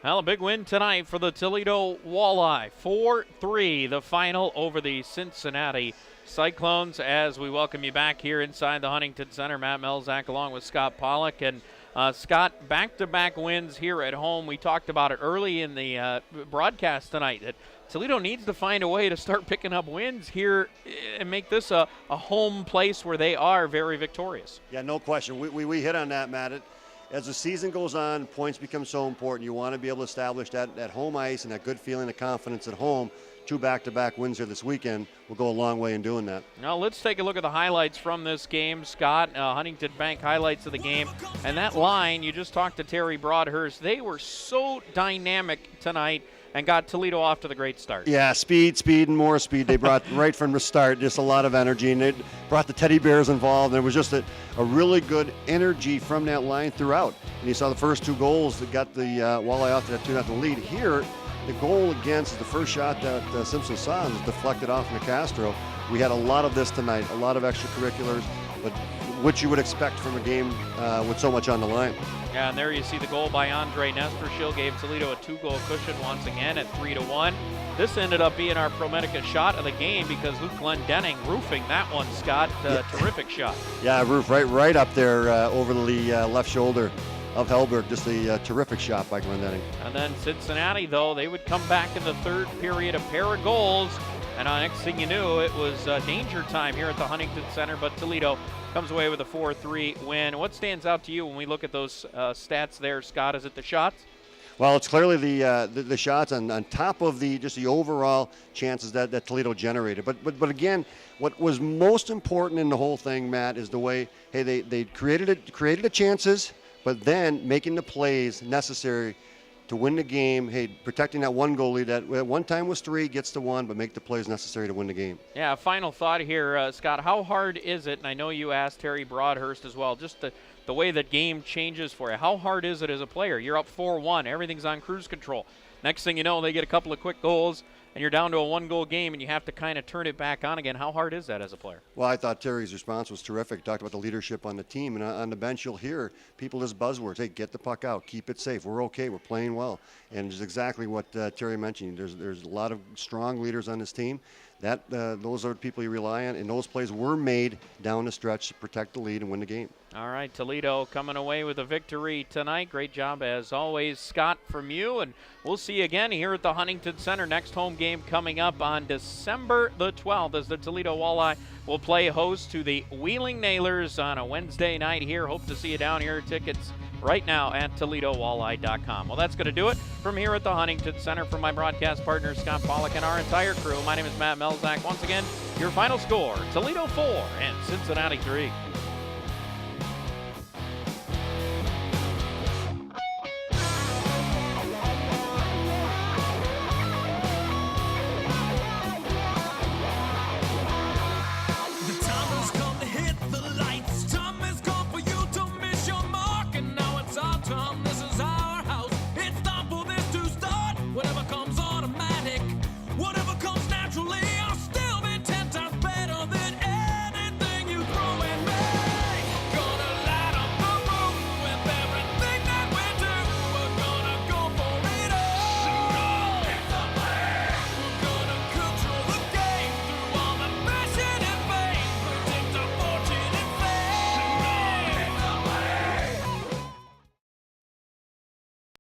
Well, a big win tonight for the Toledo Walleye. 4-3, the final over the Cincinnati Cyclones. As we welcome you back here inside the Huntington Center, Matt Melzak along with Scott Pollock. And Scott, back-to-back wins here at home. We talked about it early in the broadcast tonight that Toledo needs to find a way to start picking up wins here and make this a home place where they are very victorious. Yeah, no question. We hit on that, Matt. As the season goes on, points become so important. You want to be able to establish that home ice and that good feeling of confidence at home. 2 back-to-back wins here this weekend will go a long way in doing that. Now let's take a look at the highlights from this game, Scott. Huntington Bank highlights of the game. And that line, you just talked to Terry Broadhurst, they were so dynamic tonight and got Toledo off to the great start. Yeah, speed, and more speed. They brought right from the start, just a lot of energy, and they brought the teddy bears involved. And it was just a really good energy from that line throughout. And you saw the first 2 goals that got the Walleye off to that 2-0 lead. Here, the goal against the first shot that Simpson saw was deflected off Nicastro. We had a lot of this tonight, a lot of extracurriculars, but what you would expect from a game with so much on the line. Yeah, and there you see the goal by Andre Nestershil gave Toledo a 2-goal cushion once again at 3-1. This ended up being our ProMedica shot of the game because Luke Glendenning roofing that one, Scott. Terrific shot. Yeah, roof right up there over the left shoulder of Hellberg. Just a terrific shot by Glendenning. And then Cincinnati, though, they would come back in the third period, a pair of goals. And next thing you knew, it was danger time here at the Huntington Center, but Toledo comes away with a 4-3 win. What stands out to you when we look at those stats there, Scott? Is it the shots? Well, it's clearly the shots on top of just the overall chances that Toledo generated. But again, what was most important in the whole thing, Matt, is the way they created the chances, but then making the plays necessary to win the game. Protecting that 1 goalie that at one time was 3, gets to 1, but make the plays necessary to win the game. Yeah, final thought here, Scott. How hard is it, and I know you asked Terry Broadhurst as well, just the way that game changes for you. How hard is it as a player? You're up 4-1. Everything's on cruise control. Next thing you know, they get a couple of quick goals, and you're down to a 1-goal game, and you have to kind of turn it back on again. How hard is that as a player? Well, I thought Terry's response was terrific. He talked about the leadership on the team, and on the bench you'll hear people as buzzwords. Hey, get the puck out. Keep it safe. We're okay. We're playing well. And it's exactly what Terry mentioned. There's a lot of strong leaders on this team. Those are the people you rely on, and those plays were made down the stretch to protect the lead and win the game. All right, Toledo coming away with a victory tonight. Great job as always, Scott, from you. And we'll see you again here at the Huntington Center. Next home game coming up on December the 12th as the Toledo Walleye will play host to the Wheeling Nailers on a Wednesday night here. Hope to see you down here. Tickets right now at ToledoWalleye.com. Well, that's going to do it from here at the Huntington Center. From my broadcast partner, Scott Pollock, and our entire crew, my name is Matt Melzak. Once again, your final score, Toledo 4 and Cincinnati 3.